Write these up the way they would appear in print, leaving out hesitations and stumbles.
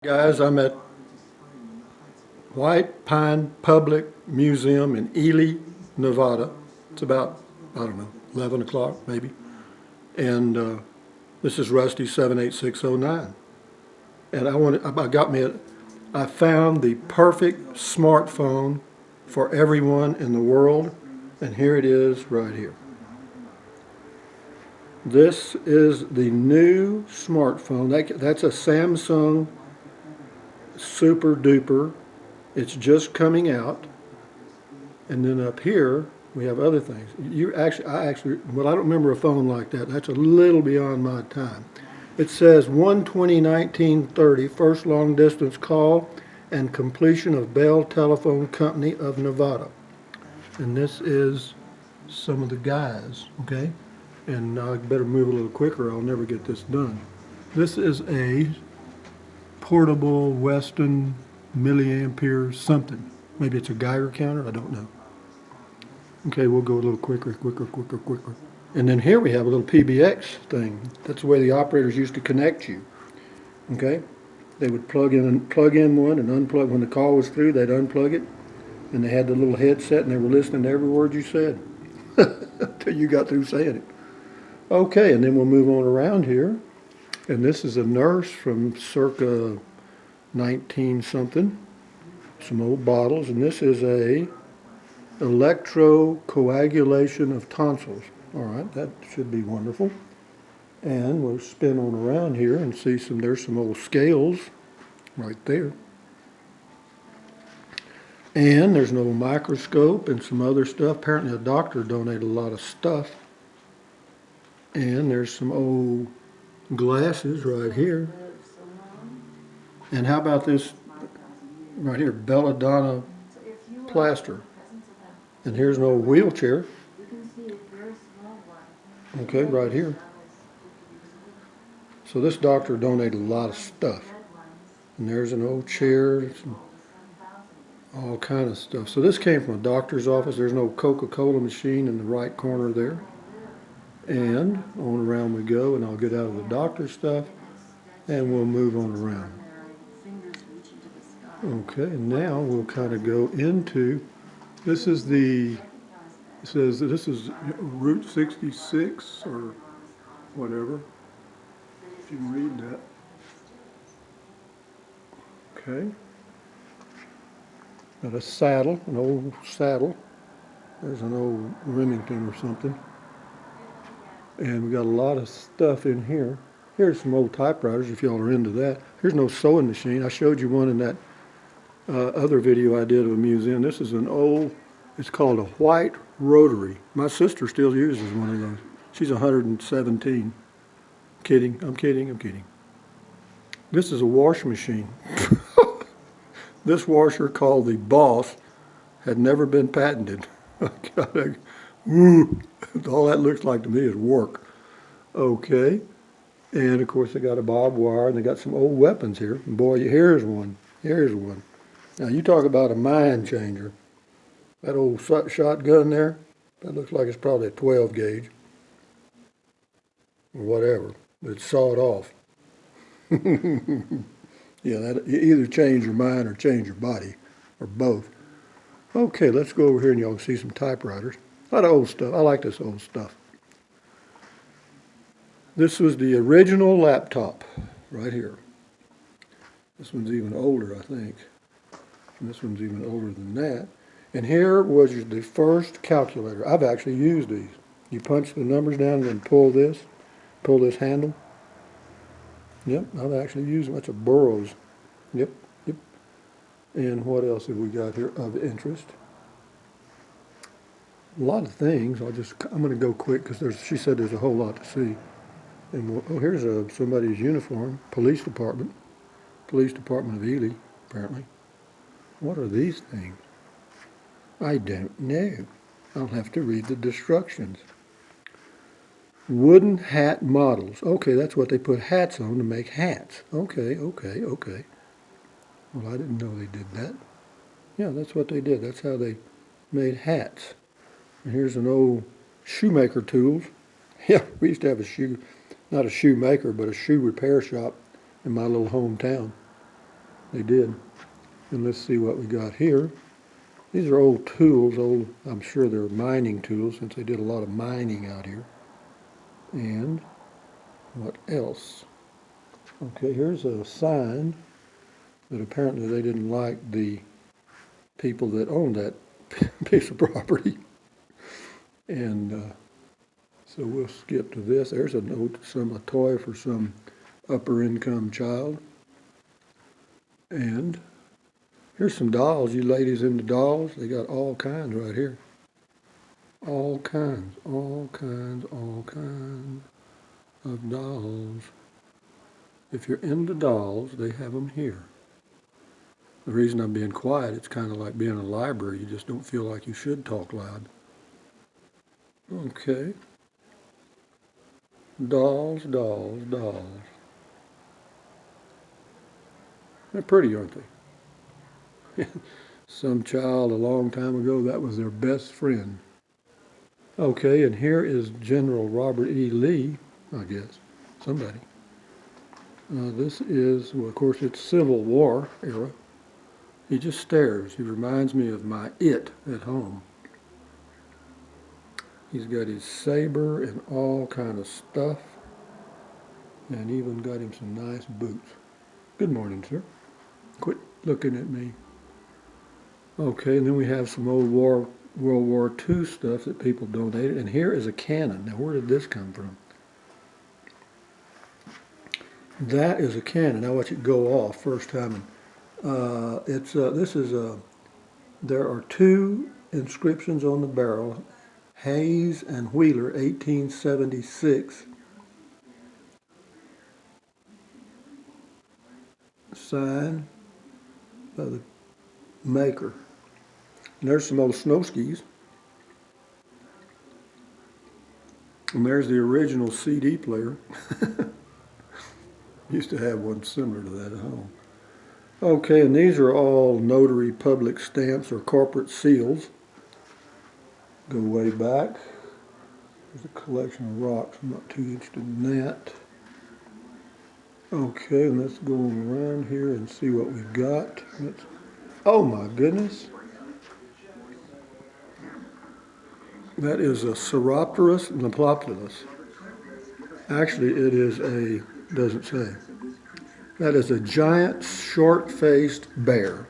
Guys, I'm at White Pine Public Museum in Ely, Nevada. It's about, I don't know, 11 o'clock maybe. And this is Rusty 78609. And I found the perfect smartphone for everyone in the world. And here it is right here. This is the new smartphone. That's a Samsung Super Duper. It's just coming out. And then up here we have other things. Well, I don't remember a phone like that. That's a little beyond my time. It says 120-1930 first long distance call and completion of Bell Telephone Company of Nevada. And this is some of the guys, okay? And I better move a little quicker, I'll never get this done. This is a portable Weston milliampere something. Maybe it's a Geiger counter, I don't know. Okay, we'll go a little quicker. And then here we have a little PBX thing. That's the way the operators used to connect you. Okay? They would plug in one and unplug. When the call was through, they'd unplug it. And they had the little headset and they were listening to every word you said. Until you got through saying it. Okay, and then we'll move on around here. And this is a nurse from circa 19 something. Some old bottles. And this is a electrocoagulation of tonsils. All right, that should be wonderful. And we'll spin on around here and see there's some old scales right there. And there's an old microscope and some other stuff. Apparently a doctor donated a lot of stuff. And there's some old glasses right here. And how about this right here, belladonna plaster. And here's an old wheelchair. Okay, right here. So this doctor donated a lot of stuff. And there's an old chair, all kind of stuff. So this came from a doctor's office. There's no Coca-Cola machine in the right corner there. And on around we go, and I'll get out of the doctor stuff, and we'll move on around. Okay, and now we'll kind of go into, it says this is Route 66 or whatever, if you can read that. Okay. Got a saddle, an old saddle. There's an old Remington or something. And we got a lot of stuff in here. Here's some old typewriters if y'all are into that. Here's no sewing machine. I showed you one in that other video I did of a museum. This is an old, it's called a white rotary. My sister still uses one of those. She's 117. Kidding, I'm kidding. This is a wash machine. This washer, called the Boss, had never been patented. All that looks like to me is work. Okay. And of course they got a barbed wire and they got some old weapons here. And boy, here's one. Now you talk about a mind changer. That old shotgun there, that looks like it's probably a 12 gauge. Or whatever. It's sawed off. Yeah, that you either change your mind or change your body. Or both. Okay, let's go over here and y'all can see some typewriters. A lot of old stuff. I like this old stuff. This was the original laptop right here. This one's even older, I think. And this one's even older than that. And here was the first calculator. I've actually used these. You punch the numbers down and then pull this handle. Yep, I've actually used them. That's a Burroughs. Yep. And what else have we got here of interest? A lot of things. I'm going to go quick because she said there's a whole lot to see. And here's somebody's uniform, police department of Ely, apparently. What are these things? I don't know. I'll have to read the instructions. Wooden hat models. Okay, that's what they put hats on to make hats. Okay. Well, I didn't know they did that. Yeah, that's what they did. That's how they made hats. And here's an old shoemaker tools. Yeah, we used to have not a shoemaker, but a shoe repair shop in my little hometown. They did. And let's see what we got here. These are old tools, I'm sure they're mining tools since they did a lot of mining out here. And what else? Okay, here's a sign that apparently they didn't like the people that owned that piece of property. And so we'll skip to this. There's a note, a toy for some upper income child. And here's some dolls. You ladies into dolls? They got all kinds right here. All kinds of dolls. If you're into dolls, they have them here. The reason I'm being quiet, it's kind of like being in a library. You just don't feel like you should talk loud. Okay. Dolls. They're pretty, aren't they? Some child a long time ago, that was their best friend. Okay, and here is General Robert E. Lee, I guess, somebody. This is, well, of course, it's Civil War era. He just stares. He reminds me of my it at home. He's got his saber and all kind of stuff, and even got him some nice boots. Good morning, sir. Quit looking at me. Okay, and then we have some old World War II stuff that people donated, and here is a cannon. Now, where did this come from? That is a cannon. I watch it go off first time. There are two inscriptions on the barrel, Hayes and Wheeler, 1876. Signed by the maker. And there's some old snow skis. And there's the original CD player. Used to have one similar to that at home. Okay, and these are all notary public stamps or corporate seals. Go way back. There's a collection of rocks. I'm not too interested in that. Okay, and let's go around here and see what we've got. Oh my goodness. That is a Sauropterus Neploptilus. Actually, it is doesn't say. That is a giant, short-faced bear.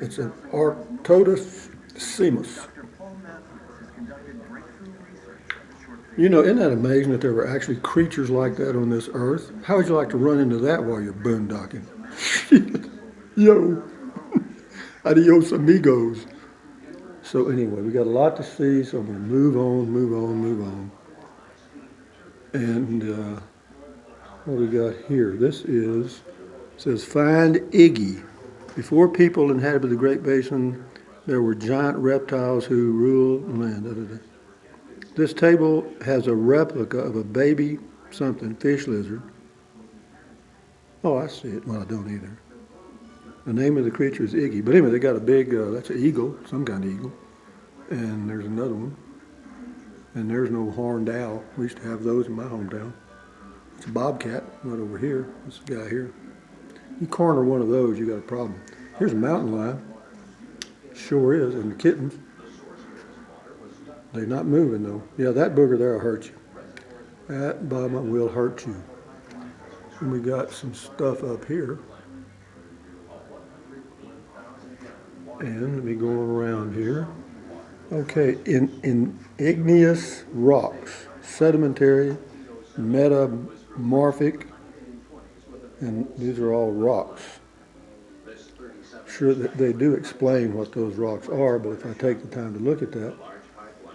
It's an Arctodus simus. You know, isn't that amazing that there were actually creatures like that on this earth? How would you like to run into that while you're boondocking? Yo. Adios, amigos. So anyway, we got a lot to see, so I'm going to move on. And what we got here? Says find Iggy. Before people inhabited the Great Basin, there were giant reptiles who ruled the land. This table has a replica of a baby fish lizard. Oh, I see it. Well, I don't either. The name of the creature is Iggy. But anyway, they got a big, that's an eagle, some kind of eagle. And there's another one. And there's no horned owl. We used to have those in my hometown. It's a bobcat, not over here. This guy here. You corner one of those, you got a problem. Here's a mountain lion. Sure is, and the kittens. They're not moving though. Yeah, that booger there will hurt you. That Baba will hurt you. And we got some stuff up here. And let me go around here. Okay, in igneous rocks, sedimentary, metamorphic, and these are all rocks. Sure, that they do explain what those rocks are, but if I take the time to look at that,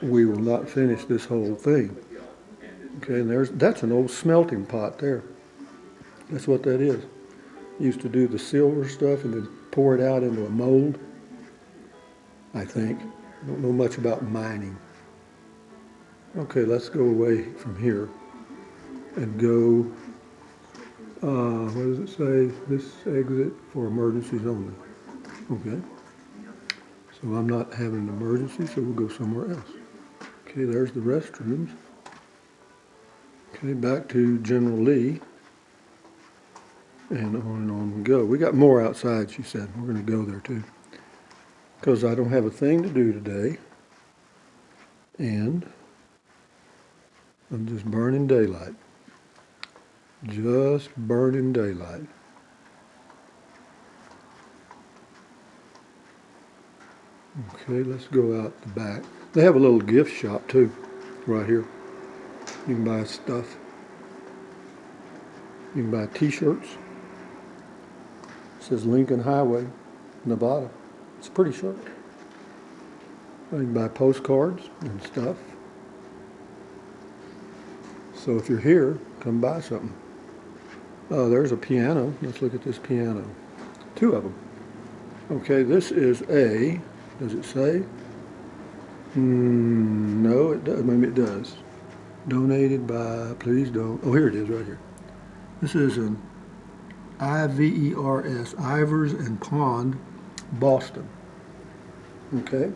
we will not finish this whole thing. Okay, and that's an old smelting pot there. That's what that is. Used to do the silver stuff and then pour it out into a mold, I think. Don't know much about mining. Okay, let's go away from here and go, what does it say? This exit for emergencies only. Okay. So I'm not having an emergency, so we'll go somewhere else. Okay, there's the restrooms. Okay, back to General Lee. and on we go. We got more outside, she said. We're going to go there too. Because I don't have a thing to do today. And I'm just burning daylight. Just burning daylight. Okay, let's go out the back. They have a little gift shop too, right here. You can buy stuff. You can buy t-shirts. It says Lincoln Highway, Nevada. It's a pretty shirt. You can buy postcards and stuff. So if you're here, come buy something. Oh, there's a piano. Let's look at this piano. Two of them. Okay, this is a, does it say? No, it does. Maybe it does. Donated by, please don't. Oh, here it is right here. This is an IVERS, Ivers and Pond, Boston. Okay.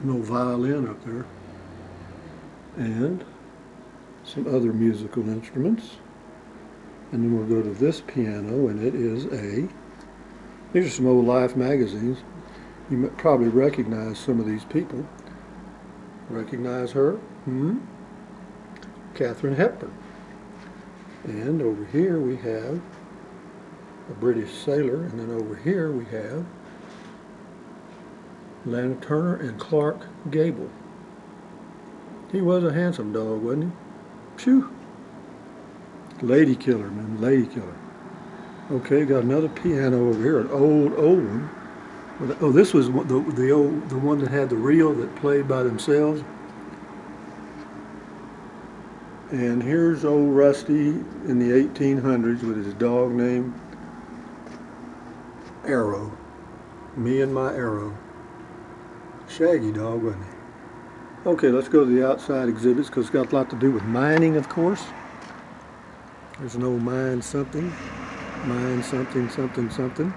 No violin up there. And some other musical instruments. And then we'll go to this piano, and it is a, these are some old Life magazines. You might probably recognize some of these people. Recognize her? Katharine Hepburn. And over here we have a British sailor, and then over here we have Lana Turner and Clark Gable. He was a handsome dog, wasn't he? Phew. Lady killer, man, lady killer. Okay, got another piano over here, an old one. Oh, this was the one that had the reel that played by themselves. And here's old Rusty in the 1800s with his dog named Arrow. Me and my Arrow. Shaggy dog, wasn't he? Okay, let's go to the outside exhibits because it's got a lot to do with mining, of course. There's an old mine something, something.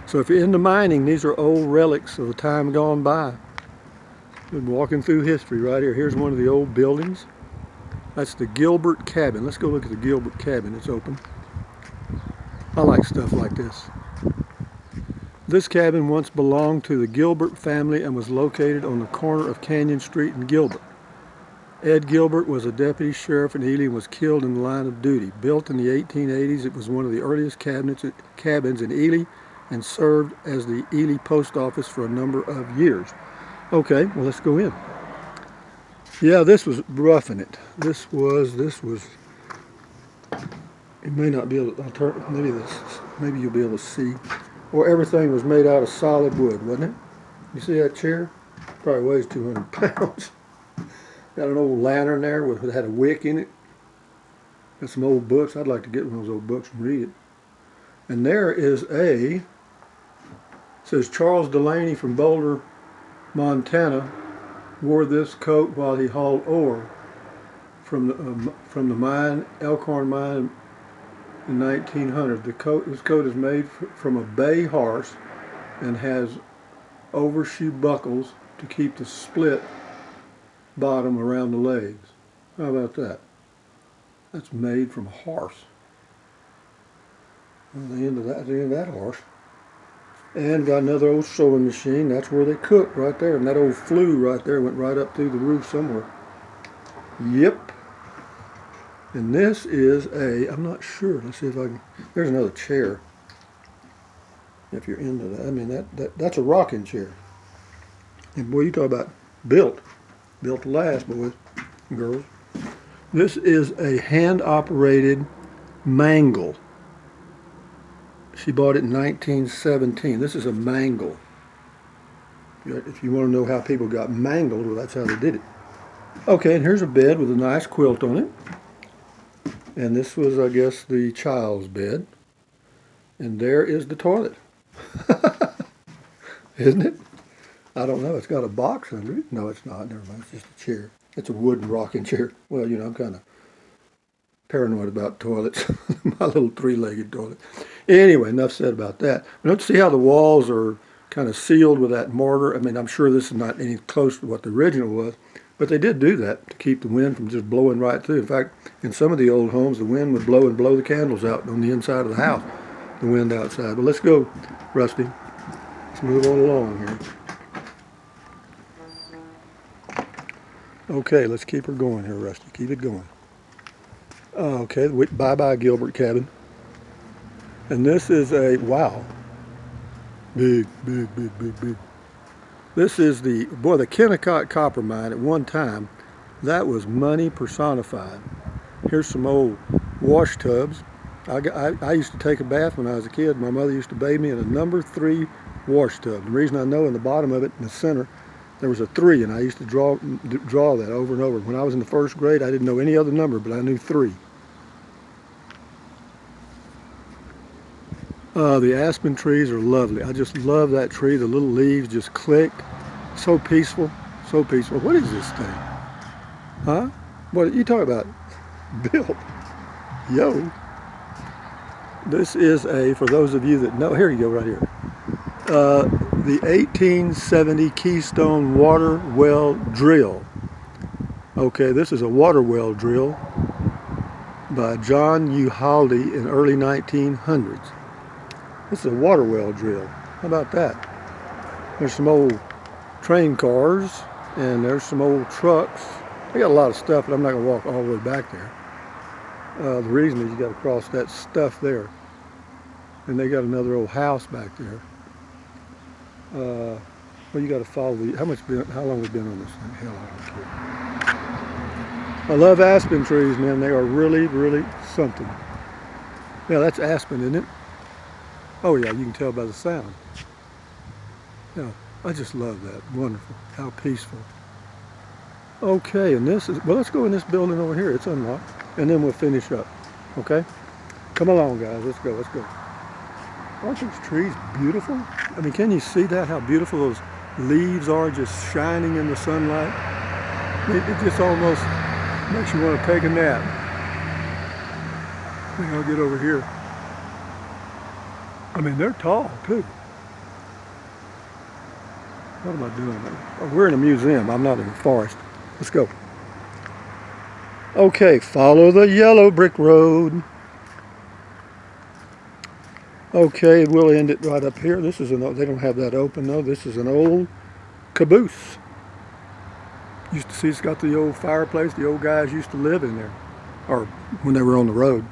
So if you're into mining, these are old relics of a time gone by. Been walking through history right here. Here's one of the old buildings. That's the Gilbert Cabin. Let's go look at the Gilbert Cabin. It's open. I like stuff like this. This cabin once belonged to the Gilbert family and was located on the corner of Canyon Street and Gilbert. Ed Gilbert was a deputy sheriff in Ely and was killed in the line of duty. Built in the 1880s, it was one of the earliest cabins in Ely and served as the Ely post office for a number of years. Okay, well, let's go in. Yeah, this was roughing it. This was. You may not be able to. Maybe you'll be able to see. Or everything was made out of solid wood, wasn't it? You see that chair? Probably weighs 200 pounds. Got an old lantern there that had a wick in it. Got some old books. I'd like to get one of those old books and read it. And there is it says Charles Delaney from Boulder, Montana, wore this coat while he hauled ore from the mine, Elkhorn mine, in 1900. This coat is made from a bay horse and has overshoe buckles to keep the split bottom around the legs. How about that? That's made from a horse. Well, the end of that horse. And got another old sewing machine. That's where they cook, right there. And that old flue right there went right up through the roof somewhere. Yep. And this is I'm not sure. Let's see if I can. There's another chair. If you're into that. I mean, that's a rocking chair. And boy, you talk about built to last, boys and girls. This is a hand-operated mangle. She bought it in 1917. This is a mangle. If you want to know how people got mangled, well, that's how they did it. Okay, and here's a bed with a nice quilt on it. And this was, I guess, the child's bed. And there is the toilet. Isn't it? I don't know. It's got a box under it. No, it's not. Never mind. It's just a chair. It's a wooden rocking chair. Well, I'm kind of paranoid about toilets. My little three-legged toilet. Anyway, enough said about that. Let's see how the walls are kind of sealed with that mortar. I mean, I'm sure this is not any close to what the original was, But they did do that to keep the wind from just blowing right through. In fact, in some of the old homes, the wind would blow and blow the candles out on the inside of the house, the wind outside. But let's go, Rusty. Let's move on along here. Okay, let's keep her going here, Rusty. Keep it going. Okay, bye-bye Gilbert cabin. And this is a, wow. Big, big, big, big, big. This is the Kennecott copper mine at one time. That was money personified. Here's some old wash tubs. I used to take a bath when I was a kid. My mother used to bathe me in a number 3 wash tub. The reason I know in the bottom of it, in the center, there was a 3, and I used to draw that over and over. When I was in the first grade, I didn't know any other number, but I knew 3. The aspen trees are lovely. I just love that tree. The little leaves just click. So peaceful, so peaceful. What is this thing? Huh? What are you talking about? Bill. Yo. This is for those of you that know, here you go right here. The 1870 Keystone water well drill. Okay, this is a water well drill by John Uhalde in early 1900s. This is a water well drill. How about that? There's some old train cars, and there's some old trucks. They got a lot of stuff, but I'm not going to walk all the way back there. The reason is you got to cross that stuff there. And they got another old house back there. Well, you got to follow how long we've been on this thing? Hell, I don't care. I love aspen trees, man. They are really, really something. Yeah, that's aspen, isn't it? Oh yeah, you can tell by the sound. Yeah, I just love that. Wonderful. How peaceful. Okay, and this is, well, let's go in this building over here. It's unlocked. And then we'll finish up. Okay? Come along, guys. Let's go. Let's go. Aren't those trees beautiful? I mean, can you see that? How beautiful those leaves are just shining in the sunlight? It just almost makes you want to take a nap. I think I'll get over here. I mean, they're tall, too. What am I doing? Oh, we're in a museum. I'm not in a forest. Let's go. Okay, follow the yellow brick road. Okay, we'll end it right up here. This is they don't have that open though. This is an old caboose. Used to see it's got the old fireplace. The old guys used to live in there, or when they were on the road.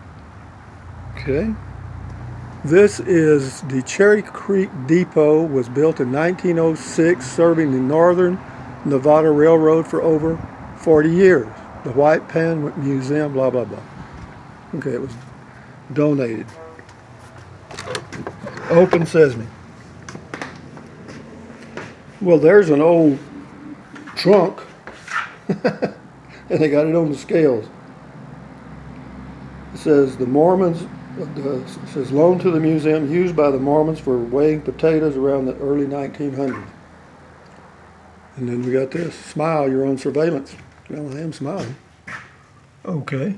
Okay. This is the Cherry Creek Depot. Was built in 1906, serving the Northern Nevada Railroad for over 40 years. The White Pan Museum, blah, blah, blah. Okay, it was donated. Open sesame. Well, there's an old trunk, and they got it on the scales. It says the Mormons, it says loaned to the museum, used by the Mormons for weighing potatoes around the early 1900s. And then we got this, smile, you're on surveillance. Well, I am smiling. Okay.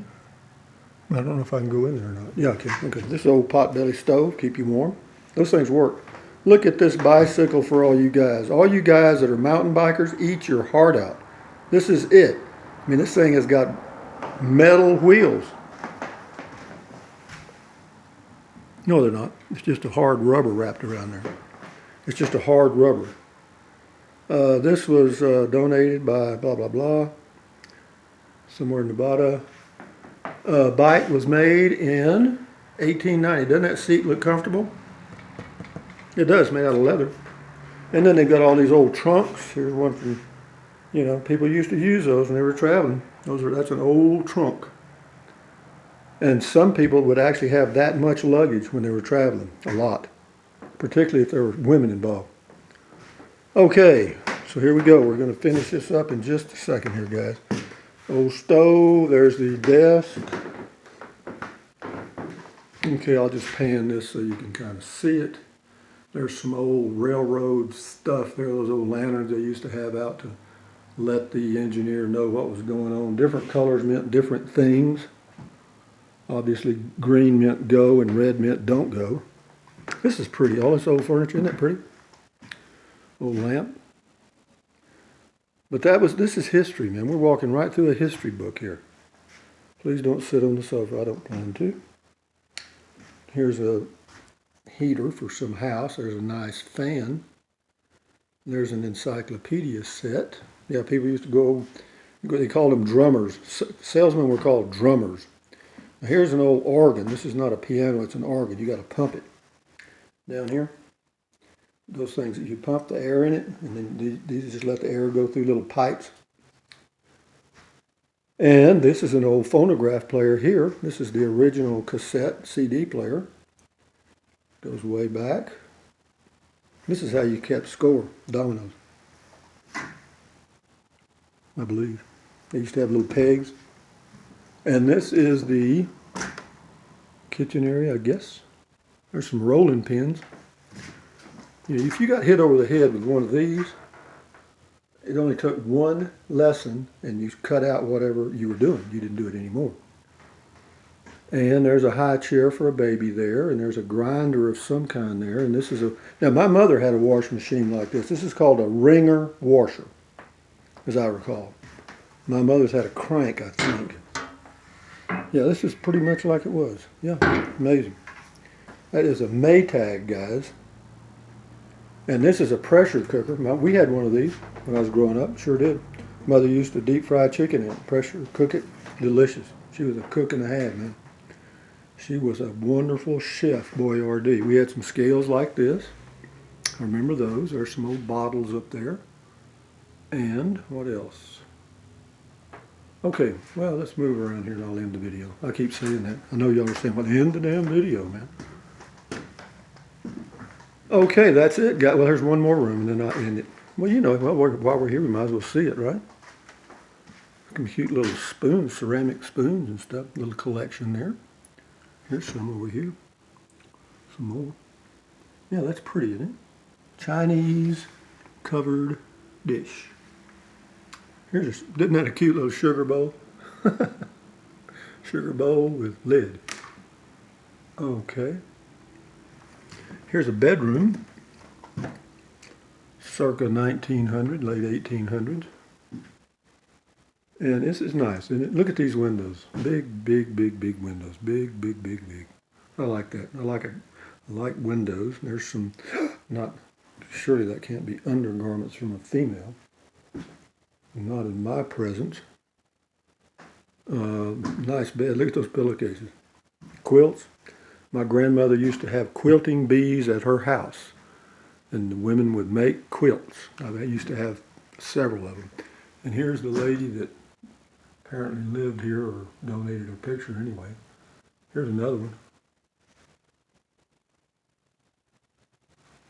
I don't know if I can go in there or not. Yeah, okay. Okay. This old potbelly stove, keep you warm. Those things work. Look at this bicycle for all you guys. All you guys that are mountain bikers, eat your heart out. This is it. I mean, this thing has got metal wheels. No, they're not. It's just a hard rubber wrapped around there. It's just a hard rubber. This was donated by blah, blah, blah. Somewhere in Nevada. Bike was made in 1890. Doesn't that seat look comfortable? It does, made out of leather. And then they've got all these old trunks. Here's one from, you know, people used to use those when they were traveling. That's an old trunk. And some people would actually have that much luggage when they were traveling, a lot. Particularly if there were women involved. Okay, so here we go. We're going to finish this up in just a second here, guys. Old stove, there's the desk. Okay, I'll just pan this so you can kind of see it. There's some old railroad stuff there, those old lanterns they used to have out to let the engineer know what was going on. Different colors meant different things. Obviously, green meant go and red meant don't go. This is pretty. All this old furniture, isn't that pretty? Old lamp. But this is history, man. We're walking right through a history book here. Please don't sit on the sofa. I don't plan to. Here's a heater for some house. There's a nice fan. There's an encyclopedia set. Yeah, people used to go, they called them drummers. Salesmen were called drummers. Now here's an old organ. This is not a piano, it's an organ. You got to pump it. Down here, those things that you pump the air in it, and then these just let the air go through little pipes. And this is an old phonograph player here. This is the original cassette CD player. Goes way back. This is how you kept score, dominoes. I believe. They used to have little pegs. And this is the kitchen area, I guess. There's some rolling pins. You know, if you got hit over the head with one of these, it only took one lesson and you cut out whatever you were doing. You didn't do it anymore. And there's a high chair for a baby there, and there's a grinder of some kind there. And this is now my mother had a washing machine like this. This is called a ringer washer, as I recall. My mother's had a crank, I think. Yeah, this is pretty much like it was. Yeah, amazing. That is a Maytag, guys. And this is a pressure cooker. We had one of these when I was growing up. Sure did. Mother used to deep fry chicken in it, pressure cook it. Delicious. She was a cook and a half, man. She was a wonderful chef, Boyardee. We had some scales like this. I remember those. There's some old bottles up there. And what else? Okay, well, let's move around here and I'll end the video. I keep saying that. I know y'all are saying, well, end the damn video, man. Okay, that's it. Well, there's one more room and then I end it. Well, you know, while we're here, we might as well see it, right? Some cute little spoons, ceramic spoons and stuff. Little collection there. Here's some over here. Some more. Yeah, that's pretty, isn't it? Chinese covered dish. Isn't that a cute little sugar bowl? Sugar bowl with lid. Okay. Here's a bedroom. Circa 1900, late 1800s. And this is nice. And look at these windows. Big, big, big, big windows. Big, big, big, big. I like that. I like it. I like windows. There's some, surely that can't be undergarments from a female. Not in my presence. Nice bed. Look at those pillowcases. Quilts. My grandmother used to have quilting bees at her house. And the women would make quilts. I used to have several of them. And here's the lady that apparently lived here or donated her picture anyway. Here's another one.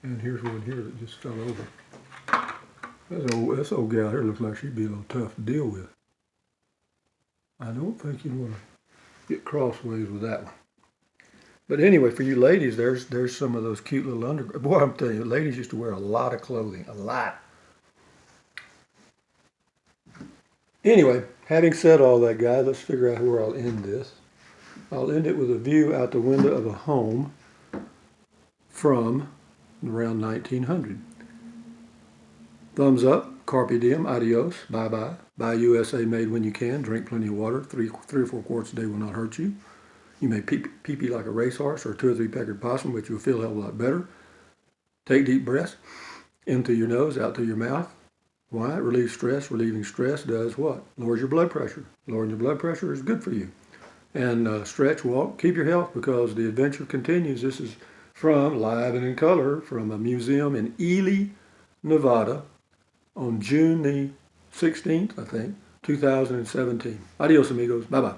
And here's one here that just fell over. This old gal here looks like she'd be a little tough to deal with. I don't think you'd want to get crossways with that one. But anyway, for you ladies, there's some of those cute little undergarments. Boy, I'm telling you, ladies used to wear a lot of clothing. A lot. Anyway, having said all that, guys, let's figure out where I'll end this. I'll end it with a view out the window of a home from around 1900. Thumbs up, carpe diem, adios, bye-bye. Buy USA made when you can. Drink plenty of water. Three or 4 quarts a day will not hurt you. You may pee-pee like a racehorse or 2 or 3 peckered possum, but you'll feel a hell of a lot better. Take deep breaths. In through your nose, out through your mouth. Why? It relieves stress. Relieving stress does what? Lowers your blood pressure. Lowering your blood pressure is good for you. And stretch, walk, keep your health because the adventure continues. This is from Live and in Color from a museum in Ely, Nevada on June the 16th, I think, 2017. Adios, amigos. Bye-bye.